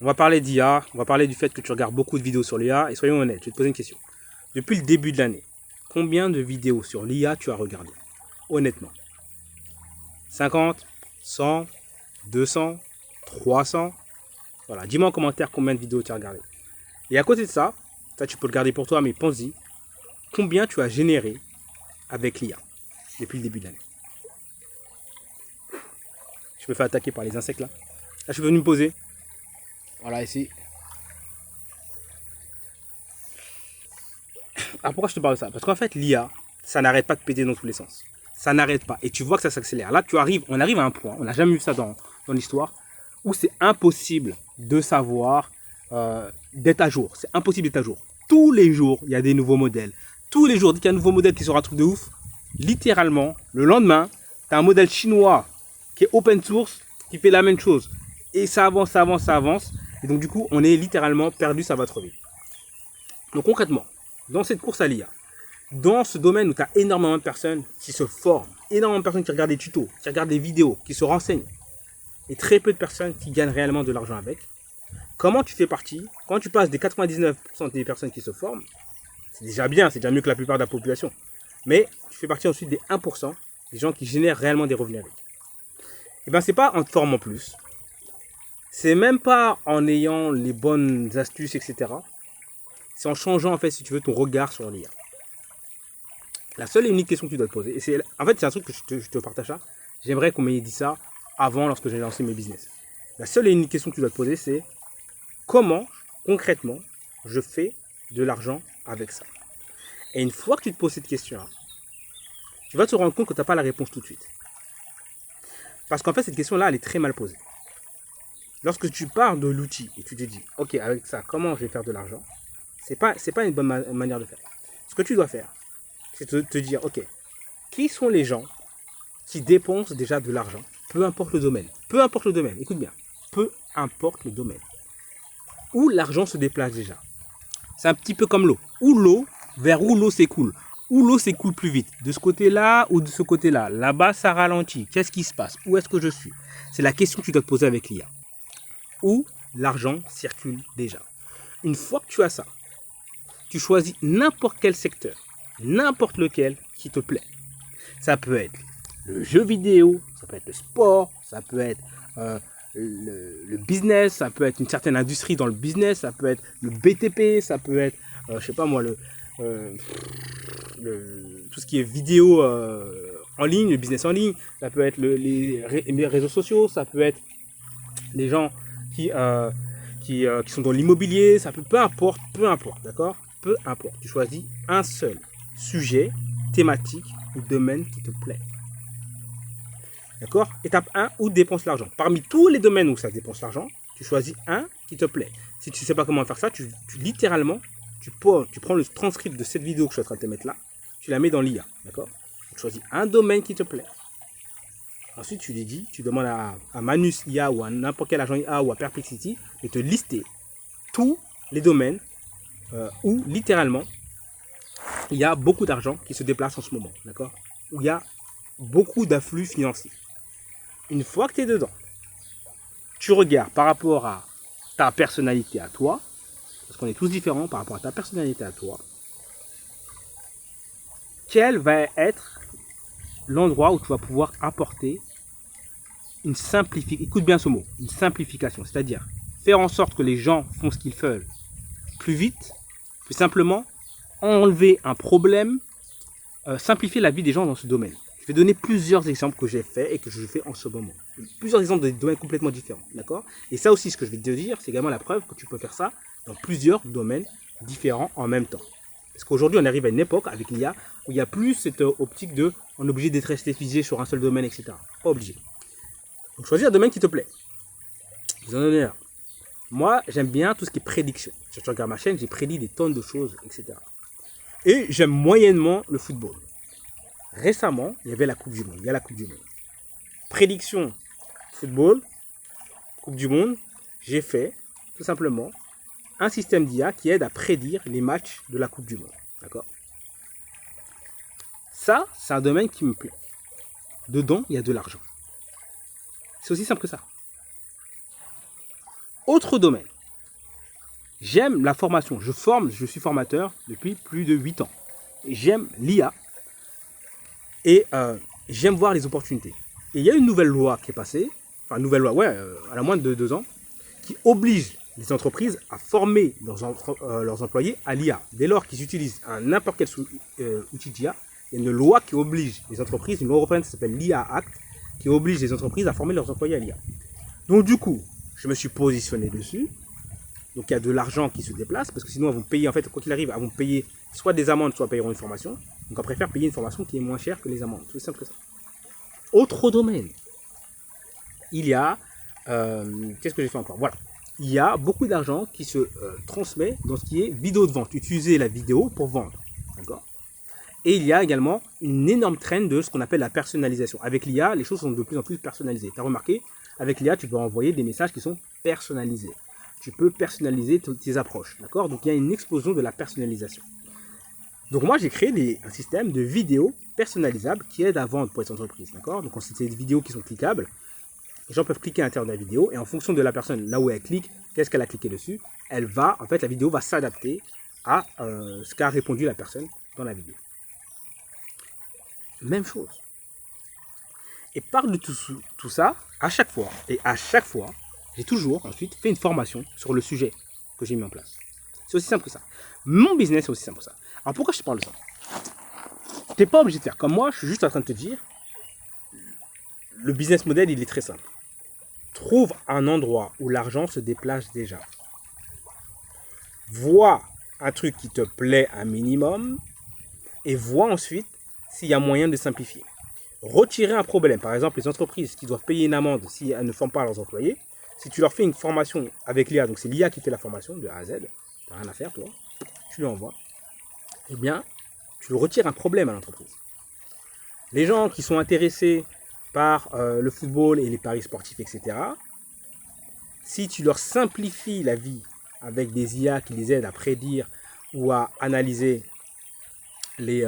On va parler d'IA, on va parler du fait que tu regardes beaucoup de vidéos sur l'IA, et soyons honnêtes, je vais te poser une question. Depuis le début de l'année, combien de vidéos sur l'IA tu as regardé? Honnêtement. 50, 100, 200, 300? Voilà, dis-moi en commentaire combien de vidéos tu as regardé. Et à côté de ça, tu peux le garder pour toi, mais pense-y, combien tu as généré avec l'IA depuis le début de l'année? Je me fais attaquer par les insectes là. Là, je suis venu me poser. Voilà, ici. Alors pourquoi je te parle de ça? Parce qu'en fait, l'IA, ça n'arrête pas de péter dans tous les sens. Ça n'arrête pas. Et tu vois que ça s'accélère. Là, on arrive à un point, on n'a jamais vu ça dans l'histoire, où c'est impossible de savoir, d'être à jour. C'est impossible d'être à jour. Tous les jours, il y a des nouveaux modèles. Tous les jours, dès qu'il y a un nouveau modèle qui sera un truc de ouf, littéralement, le lendemain, tu as un modèle chinois qui est open source, qui fait la même chose. Et ça avance, ça avance, ça avance. Et donc, du coup, on est littéralement perdu, ça va trop vite. Donc, concrètement, dans cette course à l'IA, dans ce domaine où tu as énormément de personnes qui se forment, énormément de personnes qui regardent des tutos, qui regardent des vidéos, qui se renseignent, et très peu de personnes qui gagnent réellement de l'argent avec, comment tu fais partie, quand tu passes des 99% des personnes qui se forment, c'est déjà bien, c'est déjà mieux que la plupart de la population, mais tu fais partie ensuite des 1% des gens qui génèrent réellement des revenus avec. Et bien, c'est pas en te formant plus, c'est même pas en ayant les bonnes astuces, etc. C'est en changeant, en fait, si tu veux, ton regard sur l'IA. La seule et unique question que tu dois te poser, et c'est, en fait, c'est un truc que je te partage ça, j'aimerais qu'on m'ait dit ça avant, lorsque j'ai lancé mes business. La seule et unique question que tu dois te poser, c'est comment, concrètement, je fais de l'argent avec ça. Et une fois que tu te poses cette question-là, tu vas te rendre compte que tu n'as pas la réponse tout de suite. Parce qu'en fait, cette question-là, elle est très mal posée. Lorsque tu pars de l'outil et tu te dis, ok, avec ça, comment je vais faire de l'argent, c'est pas une bonne manière de faire. Ce que tu dois faire, c'est te dire, ok, qui sont les gens qui dépensent déjà de l'argent, peu importe le domaine. Peu importe le domaine, écoute bien, peu importe le domaine. Où l'argent se déplace déjà. C'est un petit peu comme l'eau. Vers où l'eau s'écoule. Où l'eau s'écoule plus vite. De ce côté-là ou de ce côté-là. Là-bas, ça ralentit. Qu'est-ce qui se passe? Où est-ce que je suis? C'est la question que tu dois te poser avec l'IA. Où l'argent circule déjà. Une fois que tu as ça, tu choisis n'importe quel secteur, n'importe lequel qui te plaît. Ça peut être le jeu vidéo, ça peut être le sport, ça peut être le business, ça peut être une certaine industrie dans le business, ça peut être le BTP, ça peut être, je sais pas moi, tout ce qui est vidéo en ligne, le business en ligne, ça peut être les réseaux sociaux, ça peut être les gens qui sont dans l'immobilier, ça peut, peu importe, d'accord? Peu importe, tu choisis un seul sujet, thématique ou domaine qui te plaît. D'accord? Étape 1, où dépense l'argent. Parmi tous les domaines où ça dépense l'argent, tu choisis un qui te plaît. Si tu ne sais pas comment faire ça, littéralement, tu prends le transcript de cette vidéo que je suis en train de te mettre là, tu la mets dans l'IA. D'accord? Tu choisis un domaine qui te plaît. Ensuite, tu demandes à Manus IA ou à n'importe quel agent IA ou à Perplexity de te lister tous les domaines où, littéralement, il y a beaucoup d'argent qui se déplace en ce moment. D'accord? Où il y a beaucoup d'afflux financiers. Une fois que tu es dedans, tu regardes par rapport à ta personnalité à toi, parce qu'on est tous différents par rapport à ta personnalité à toi, quel va être l'endroit où tu vas pouvoir apporter une simplification, écoute bien ce mot, une simplification, c'est-à-dire faire en sorte que les gens font ce qu'ils veulent plus vite, plus simplement, enlever un problème, simplifier la vie des gens dans ce domaine. Je vais donner plusieurs exemples que j'ai fait et que je fais en ce moment. Plusieurs exemples de domaines complètement différents, d'accord? Et ça aussi, ce que je vais te dire, c'est également la preuve que tu peux faire ça dans plusieurs domaines différents en même temps. Parce qu'aujourd'hui, on arrive à une époque avec l'IA où il n'y a plus cette optique de on est obligé d'être resté figé sur un seul domaine, etc. Pas obligé. Donc, choisis un domaine qui te plaît. Je vous en donne un. Moi, j'aime bien tout ce qui est prédiction. Si tu regardes ma chaîne, j'ai prédit des tonnes de choses, etc. Et j'aime moyennement le football. Récemment, il y avait la Coupe du Monde. Il y a la Coupe du Monde. Prédiction football, Coupe du Monde, j'ai fait tout simplement un système d'IA qui aide à prédire les matchs de la Coupe du Monde. D'accord? Ça, c'est un domaine qui me plaît. Dedans, il y a de l'argent. C'est aussi simple que ça. Autre domaine. J'aime la formation. Je suis formateur depuis plus de 8 ans. J'aime l'IA et j'aime voir les opportunités. Et il y a une nouvelle loi qui est passée, enfin une nouvelle loi, ouais, à la moins de 2 ans, qui oblige les entreprises à former leurs employés à l'IA. Dès lors qu'ils utilisent n'importe quel outil d'IA, il y a une loi qui oblige les entreprises, une loi européenne qui s'appelle l'IA Act, qui oblige les entreprises à former leurs employés à l'IA. Donc du coup, je me suis positionné dessus. Donc il y a de l'argent qui se déplace, parce que sinon elles vont payer, en fait, quoi qu'il arrive, elles vont payer soit des amendes, soit paieront une formation. Donc on préfère payer une formation qui est moins chère que les amendes. Tout simple que ça. Autre domaine. Il y a, qu'est-ce que j'ai fait encore? Voilà. Il y a beaucoup d'argent qui se transmet dans ce qui est vidéo de vente. Utiliser la vidéo pour vendre. D'accord? Et il y a également une énorme trend de ce qu'on appelle la personnalisation. Avec l'IA, les choses sont de plus en plus personnalisées. Tu as remarqué, avec l'IA, tu peux envoyer des messages qui sont personnalisés. Tu peux personnaliser tes approches. D'accord? Donc il y a une explosion de la personnalisation. Donc moi, j'ai créé un système de vidéos personnalisables qui aide à vendre pour les entreprises. D'accord? Donc c'est des vidéos qui sont cliquables. Les gens peuvent cliquer à l'intérieur de la vidéo et en fonction de la personne, là où elle clique, qu'est-ce qu'elle a cliqué dessus, en fait, la vidéo va s'adapter à ce qu'a répondu la personne dans la vidéo. Même chose. Et par de tout ça, à chaque fois, j'ai toujours ensuite fait une formation sur le sujet que j'ai mis en place. C'est aussi simple que ça. Mon business est aussi simple que ça. Alors pourquoi je te parle de ça? Tu n'es pas obligé de faire comme moi, je suis juste en train de te dire, le business model, il est très simple. Trouve un endroit où l'argent se déplace déjà. Vois un truc qui te plaît un minimum et vois ensuite s'il y a moyen de simplifier. Retirer un problème, par exemple les entreprises qui doivent payer une amende si elles ne forment pas leurs employés, si tu leur fais une formation avec l'IA, donc c'est l'IA qui fait la formation de A à Z, tu n'as rien à faire toi, tu lui envoies, eh bien tu retires un problème à l'entreprise. Les gens qui sont intéressés par le football et les paris sportifs, etc., si tu leur simplifies la vie avec des IA qui les aident à prédire ou à analyser les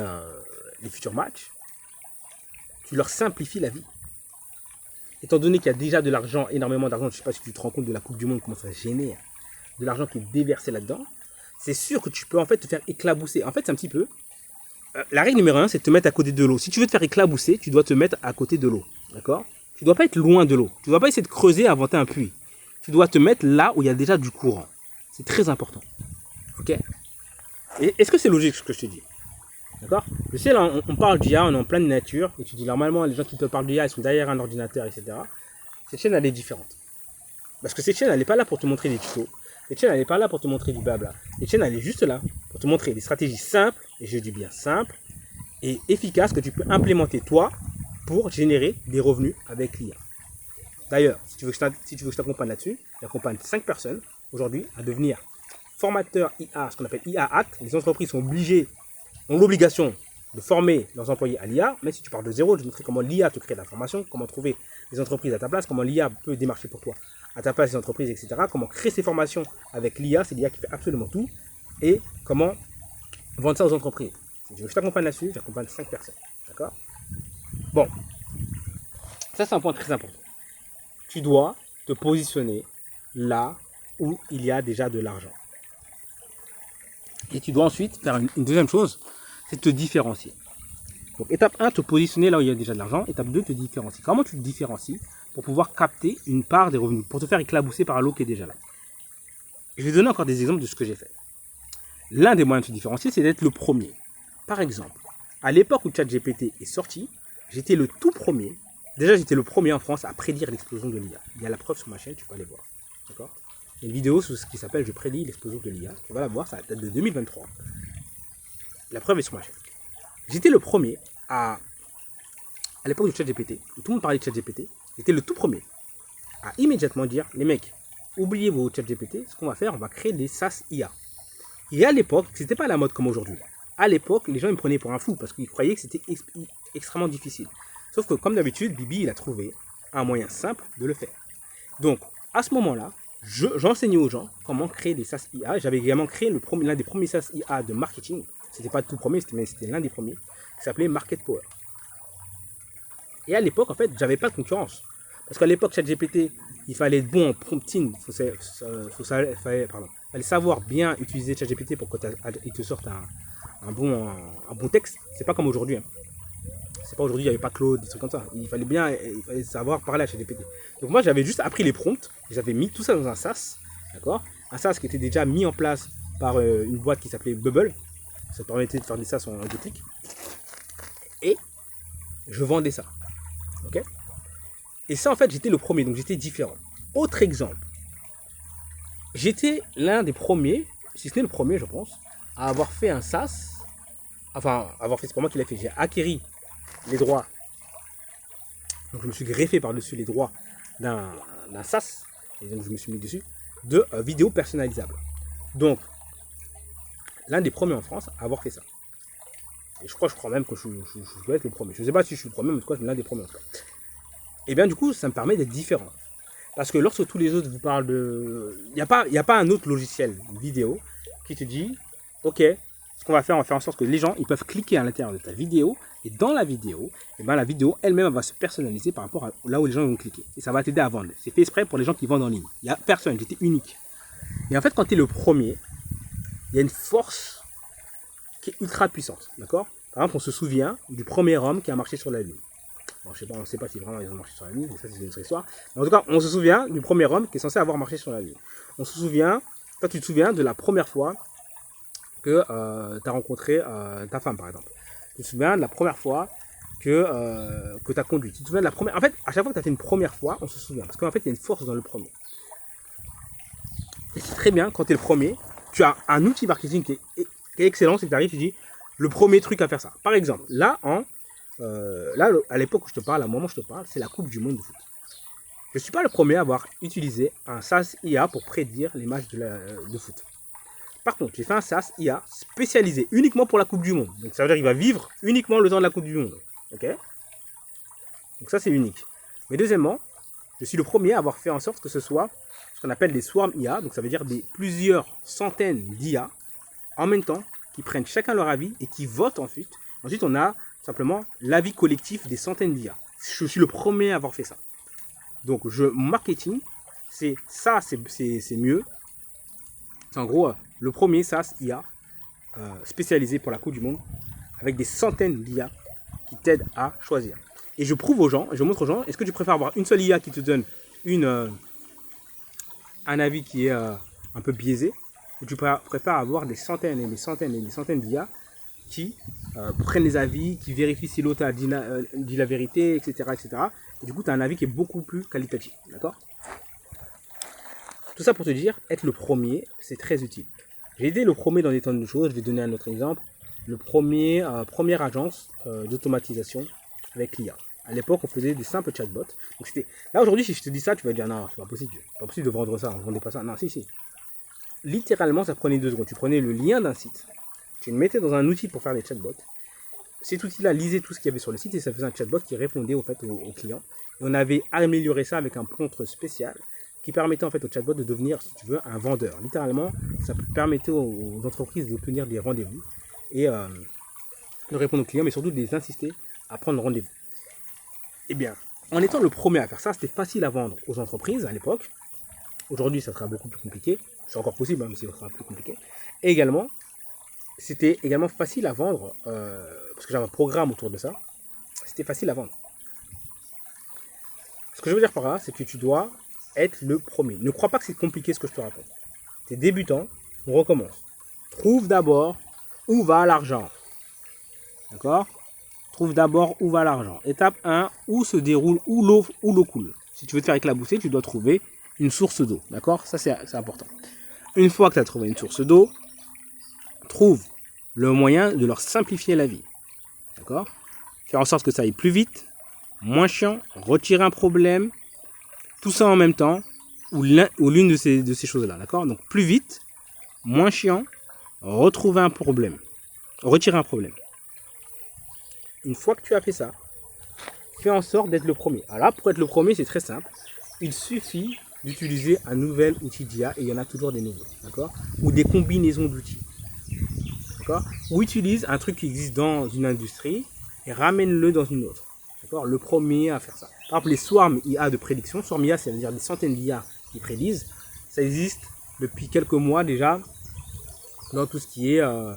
futurs matchs, tu leur simplifies la vie. Étant donné qu'il y a déjà de l'argent, énormément d'argent, je ne sais pas si tu te rends compte de la Coupe du Monde, comment ça génère de l'argent qui est déversé là-dedans, c'est sûr que tu peux en fait te faire éclabousser. En fait, c'est un petit peu... la règle numéro 1, c'est de te mettre à côté de l'eau. Si tu veux te faire éclabousser, tu dois te mettre à côté de l'eau. D'accord? Tu ne dois pas être loin de l'eau. Tu ne dois pas essayer de creuser et inventer un puits. Tu dois te mettre là où il y a déjà du courant. C'est très important. Ok? Et est-ce que c'est logique ce que je te dis? D'accord? Je sais, là, on parle d'IA, on est en pleine nature, et tu dis normalement, les gens qui te parlent d'IA, ils sont derrière un ordinateur, etc. Cette chaîne, elle est différente. Parce que cette chaîne, elle n'est pas là pour te montrer des tutos. Cette chaîne, elle n'est pas là pour te montrer du blabla. Cette chaîne, elle est juste là pour te montrer des stratégies simples, et je dis bien simples, et efficaces que tu peux implémenter toi pour générer des revenus avec l'IA. D'ailleurs, si tu veux que je t'accompagne là-dessus, j'accompagne 5 personnes aujourd'hui à devenir formateurs IA, ce qu'on appelle IA Act. Les entreprises sont ont l'obligation de former leurs employés à l'IA, mais si tu pars de zéro, je te montrer comment l'IA te crée de l'information, comment trouver des entreprises à ta place, comment l'IA peut démarcher pour toi à ta place des entreprises, etc. Comment créer ces formations avec l'IA, c'est l'IA qui fait absolument tout, et comment vendre ça aux entreprises. Si tu veux que je t'accompagne là-dessus, j'accompagne 5 personnes. D'accord? Bon, ça c'est un point très important. Tu dois te positionner là où il y a déjà de l'argent. Et tu dois ensuite faire une deuxième chose, c'est te différencier. Donc étape 1, te positionner là où il y a déjà de l'argent. Étape 2, te différencier. Comment tu te différencies pour pouvoir capter une part des revenus, pour te faire éclabousser par l'eau qui est déjà là? Je vais donner encore des exemples de ce que j'ai fait. L'un des moyens de se différencier, c'est d'être le premier. Par exemple, à l'époque où ChatGPT est sorti, j'étais le tout premier. Déjà, j'étais le premier en France à prédire l'explosion de l'IA. Il y a la preuve sur ma chaîne, tu peux aller voir. D'accord? Il y a une vidéo sur ce qui s'appelle « Je prédis l'explosion de l'IA ». Tu vas la voir, ça date de 2023. La preuve est sur ma chaîne. J'étais le premier à l'époque du ChatGPT, où tout le monde parlait de ChatGPT, j'étais le tout premier à immédiatement dire « Les mecs, oubliez vos ChatGPT, ce qu'on va faire, on va créer des SaaS IA ». Et à l'époque, c'était pas à la mode comme aujourd'hui. À l'époque, les gens me prenaient pour un fou parce qu'ils croyaient que c'était extrêmement difficile. Sauf que, comme d'habitude, Bibi, il a trouvé un moyen simple de le faire. Donc, à ce moment-là, j'enseignais aux gens comment créer des SaaS IA. J'avais également créé l'un des premiers SaaS IA de marketing. C'était pas le tout premier, mais c'était l'un des premiers, qui s'appelait Market Power. Et à l'époque, en fait, j'avais pas de concurrence. Parce qu'à l'époque, ChatGPT, il fallait être bon en prompting, fallait savoir bien utiliser ChatGPT pour qu'il te sorte un bon texte. C'est pas comme aujourd'hui. Hein. C'est pas aujourd'hui, il n'y avait pas Claude, des trucs comme ça. Il fallait savoir parler à ChatGPT. Donc moi, j'avais juste appris les prompts, j'avais mis tout ça dans un SaaS, d'accord? Un SaaS qui était déjà mis en place par une boîte qui s'appelait Bubble. Ça permettait de faire des SaaS en 2 clics. Et je vendais ça, ok? Et ça, en fait, j'étais le premier, donc j'étais différent. Autre exemple, j'étais l'un des premiers, si ce n'est le premier, je pense, à avoir fait un SaaS. Enfin, c'est pas moi qui l'ai fait. J'ai acquis les droits. Donc, je me suis greffé par-dessus les droits d'un SaaS. Et donc, je me suis mis dessus de vidéos personnalisables. Donc, l'un des premiers en France à avoir fait ça. Et je crois même que je dois être le premier. Je ne sais pas si je suis le premier, mais en tout cas, je suis l'un des premiers en tout cas. Et bien, du coup, ça me permet d'être différent. Parce que lorsque tous les autres vous parlent de... Il n'y a pas un autre logiciel vidéo qui te dit, ok, ce qu'on va faire en sorte que les gens, ils peuvent cliquer à l'intérieur de ta vidéo. Et dans la vidéo, la vidéo elle-même va se personnaliser par rapport à là où les gens vont cliquer. Et ça va t'aider à vendre. C'est fait exprès pour les gens qui vendent en ligne. Il n'y a personne, j'étais unique. Et en fait, quand tu es le premier, il y a une force qui est ultra puissante. D'accord? Par exemple, on se souvient du premier homme qui a marché sur la Lune. Bon, on ne sait pas si vraiment ils ont marché sur la Lune, mais ça c'est une autre histoire. Mais en tout cas, on se souvient du premier homme qui est censé avoir marché sur la Lune. On se souvient, toi tu te souviens de la première fois que tu as rencontré ta femme par exemple. Tu te souviens de la première fois que tu as conduit. Tu te souviens de la première... En fait, à chaque fois que tu as fait une première fois, on se souvient. Parce qu'en fait, il y a une force dans le premier. Et c'est très bien, quand tu es le premier, tu as un outil marketing qui est excellent, c'est que tu arrives, tu dis le premier truc à faire ça. Par exemple, là, à l'époque où je te parle, à un moment où je te parle, c'est la Coupe du Monde de foot. Je ne suis pas le premier à avoir utilisé un SaaS IA pour prédire les matchs de foot. Par contre, j'ai fait un SaaS IA spécialisé uniquement pour la Coupe du Monde. Donc ça veut dire qu'il va vivre uniquement le temps de la Coupe du Monde. Ok? Donc ça c'est unique. Mais deuxièmement, je suis le premier à avoir fait en sorte que ce soit ce qu'on appelle des swarm IA. Donc ça veut dire plusieurs centaines d'IA en même temps qui prennent chacun leur avis et qui votent ensuite. Ensuite on a simplement l'avis collectif des centaines d'IA. Je suis le premier à avoir fait ça. Donc mon marketing, c'est mieux. C'est en gros le premier SaaS IA spécialisé pour la Coupe du Monde avec des centaines d'IA qui t'aident à choisir. Et je prouve aux gens, je montre aux gens, est-ce que tu préfères avoir une seule IA qui te donne un avis qui est un peu biaisé, ou tu préfères avoir des centaines et des centaines et des centaines d'IA qui prennent les avis, qui vérifient si l'autre a dit la vérité, etc., etc. Et du coup, tu as un avis qui est beaucoup plus qualitatif. D'accord? Tout ça pour te dire, être le premier, c'est très utile. J'ai aidé le premier dans des tonnes de choses. Je vais donner un autre exemple. Première agence d'automatisation avec l'IA. À l'époque, on faisait des simples chatbots. Donc là, aujourd'hui, si je te dis ça, tu vas dire non, c'est pas possible. C'est pas possible de vendre ça. On ne vendait pas ça. Non, si. Littéralement, ça prenait 2 secondes. Tu prenais le lien d'un site. Tu le mettais dans un outil pour faire des chatbots. Cet outil-là lisait tout ce qu'il y avait sur le site et ça faisait un chatbot qui répondait au fait aux clients. Et on avait amélioré ça avec un prompt spécial qui permettait en fait au chatbot de devenir, si tu veux, un vendeur. Littéralement, ça permettait aux entreprises d'obtenir des rendez-vous et de répondre aux clients, mais surtout de les insister à prendre rendez-vous. Eh bien, en étant le premier à faire ça, c'était facile à vendre aux entreprises à l'époque. Aujourd'hui, ça sera beaucoup plus compliqué. C'est encore possible, hein, mais ça sera plus compliqué. Et également, c'était également facile à vendre, parce que j'avais un programme autour de ça. C'était facile à vendre. Ce que je veux dire par là, c'est que tu dois être le premier. Ne crois pas que c'est compliqué ce que je te raconte. Tu es débutant, on recommence. Trouve d'abord où va l'argent. D'accord? Trouve d'abord où va l'argent. Étape 1, où se déroule, où l'eau coule. Si tu veux te faire éclabousser, tu dois trouver une source d'eau. D'accord? Ça, c'est important. Une fois que tu as trouvé une source d'eau, trouve le moyen de leur simplifier la vie. D'accord? Faire en sorte que ça aille plus vite, moins chiant, retirer un problème, tout ça en même temps, ou l'une de ces choses-là. D'accord? Donc plus vite, moins chiant, retirer un problème. Une fois que tu as fait ça, fais en sorte d'être le premier. Alors là, pour être le premier, c'est très simple. Il suffit d'utiliser un nouvel outil d'IA, et il y en a toujours des nouveaux, d'accord? Ou des combinaisons d'outils, d'accord? Ou utilise un truc qui existe dans une industrie et ramène-le dans une autre. D'accord? Le premier à faire ça. Par exemple, les swarm IA de prédiction. Swarm IA, ça veut dire des centaines d'IA qui prédisent. Ça existe depuis quelques mois déjà dans tout ce qui est ce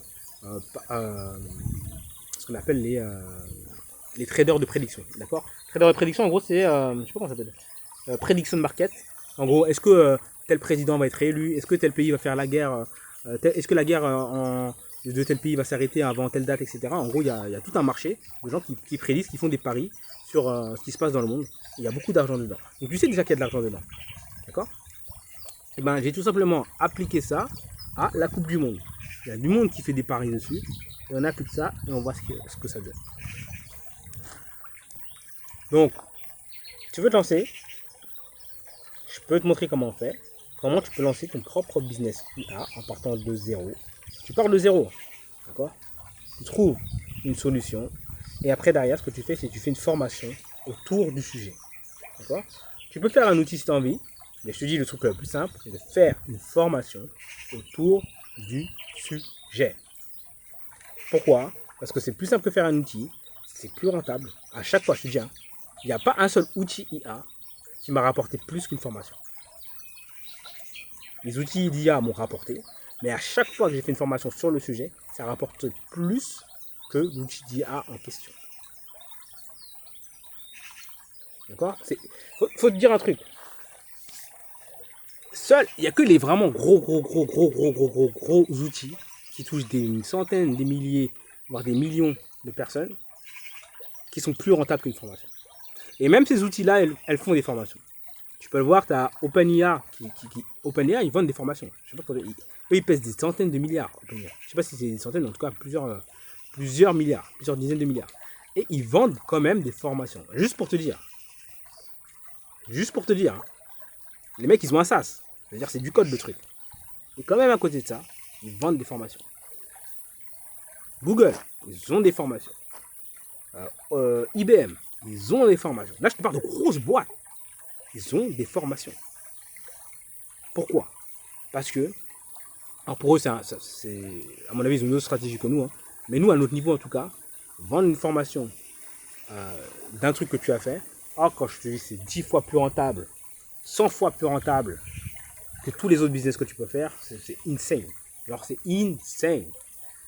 qu'on appelle les traders de prédiction. D'accord? Traders de prédiction, en gros, c'est, je sais pas comment ça s'appelle, prediction market. En gros, est-ce que tel président va être réélu? Est-ce que tel pays va faire la guerre? Est-ce que la guerre de tel pays va s'arrêter avant telle date, etc. En gros, il y a tout un marché de gens qui prédisent, qui font des paris sur ce qui se passe dans le monde. Il y a beaucoup d'argent dedans. Donc tu sais déjà qu'il y a de l'argent dedans. D'accord? Et ben, j'ai tout simplement appliqué ça à la Coupe du Monde. Il y a du monde qui fait des paris dessus. Et on applique ça et on voit ce que ça donne. Donc, tu veux te lancer? Je peux te montrer comment on fait. Comment tu peux lancer ton propre business IA en partant de zéro. Tu pars de zéro. D'accord? Tu trouves une solution. Et après, derrière, ce que tu fais, c'est que tu fais une formation autour du sujet. D'accord? Tu peux faire un outil si tu as envie. Mais je te dis, le truc le plus simple, c'est de faire une formation autour du sujet. Pourquoi? Parce que c'est plus simple que faire un outil. C'est plus rentable. À chaque fois, je te dis, hein, il n'y a pas un seul outil IA qui m'a rapporté plus qu'une formation. Les outils d'IA m'ont rapporté, mais à chaque fois que j'ai fait une formation sur le sujet, ça rapporte plus que l'outil d'IA en question. D'accord? Faut te dire un truc. Seul, il n'y a que les vraiment gros outils qui touchent des centaines, des milliers, voire des millions de personnes qui sont plus rentables qu'une formation. Et même ces outils-là, elles font des formations. Tu peux le voir, tu as OpenIA. OpenIA, ils vendent des formations. Je sais pas eux, ils pèsent des centaines de milliards. OpenIA. Je sais pas si c'est des centaines, en tout cas plusieurs milliards, plusieurs dizaines de milliards. Et ils vendent quand même des formations. Juste pour te dire. Hein. Les mecs, ils ont un SaaS. C'est-à-dire, c'est du code le truc. Et quand même, à côté de ça, ils vendent des formations. Google, ils ont des formations. IBM, ils ont des formations. Là, je te parle de grosses boîtes. Ils ont des formations. Pourquoi? Parce que, alors pour eux, c'est à mon avis, ils ont une autre stratégie que nous. Hein. Mais nous, à notre niveau, en tout cas, vendre une formation d'un truc que tu as fait, quand je te dis c'est 10 fois plus rentable, 100 fois plus rentable que tous les autres business que tu peux faire, c'est insane. Alors c'est insane.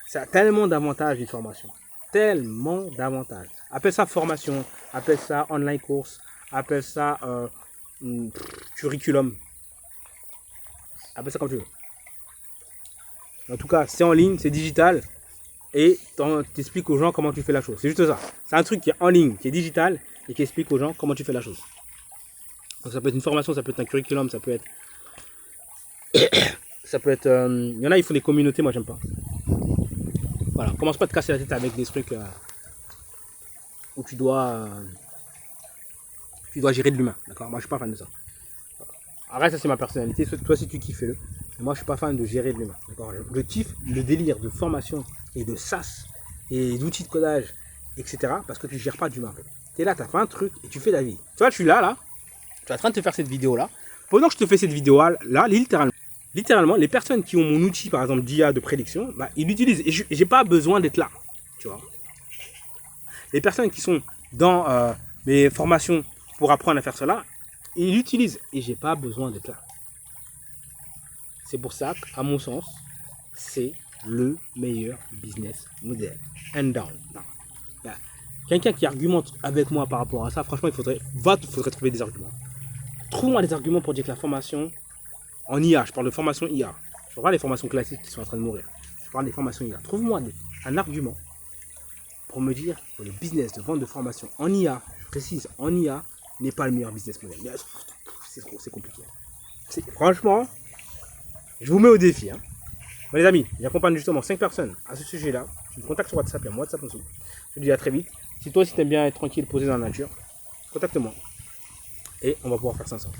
Ça a tellement d'avantages une formation. Tellement d'avantages. Appelle ça formation, appelle ça online course, appelle ça curriculum. Appelle ça comme tu veux. En tout cas, c'est en ligne, c'est digital. Et t'expliques aux gens comment tu fais la chose. C'est juste ça. C'est un truc qui est en ligne, qui est digital et qui explique aux gens comment tu fais la chose. Donc ça peut être une formation, ça peut être un curriculum, ça peut être... il y en a, ils font des communautés, moi j'aime pas. Voilà, commence pas à te casser la tête avec des trucs où tu dois gérer de l'humain. D'accord? Moi je suis pas fan de ça. Arrête, ça c'est ma personnalité. Toi si tu kiffes, fais-le. Moi je suis pas fan de gérer de l'humain. D'accord? Je kiffe le délire de formation et de SaaS et d'outils de codage, etc. Parce que tu gères pas d'humain. En fait. Tu es là, tu as fait un truc et tu fais ta vie. Tu vois, je suis là. Tu es en train de te faire cette vidéo là. Pendant que je te fais cette vidéo là, littéralement, les personnes qui ont mon outil, par exemple, d'IA de prédiction, bah, ils l'utilisent. Et j'ai pas besoin d'être là. Tu vois. Les personnes qui sont dans mes formations pour apprendre à faire cela, ils l'utilisent. Et j'ai pas besoin d'être là. C'est pour ça qu'à mon sens, c'est le meilleur business model. And down. Quelqu'un qui argumente avec moi par rapport à ça, franchement, il faudrait trouver des arguments. Trouve-moi des arguments pour dire que la formation en IA, je parle de formation IA, je parle pas des formations classiques qui sont en train de mourir, je parle des formations IA. Trouve-moi un argument pour me dire que le business de vente de formation en IA, je précise en IA, n'est pas le meilleur business model. C'est compliqué. Franchement, je vous mets au défi. Hein. Bon, les amis, j'accompagne justement 5 personnes à ce sujet-là. Tu me contactes sur WhatsApp, il y a mon WhatsApp en dessous. Je te dis à très vite. Si toi aussi t'aimes bien être tranquille, posé dans la nature, contacte-moi. Et on va pouvoir faire ça ensemble.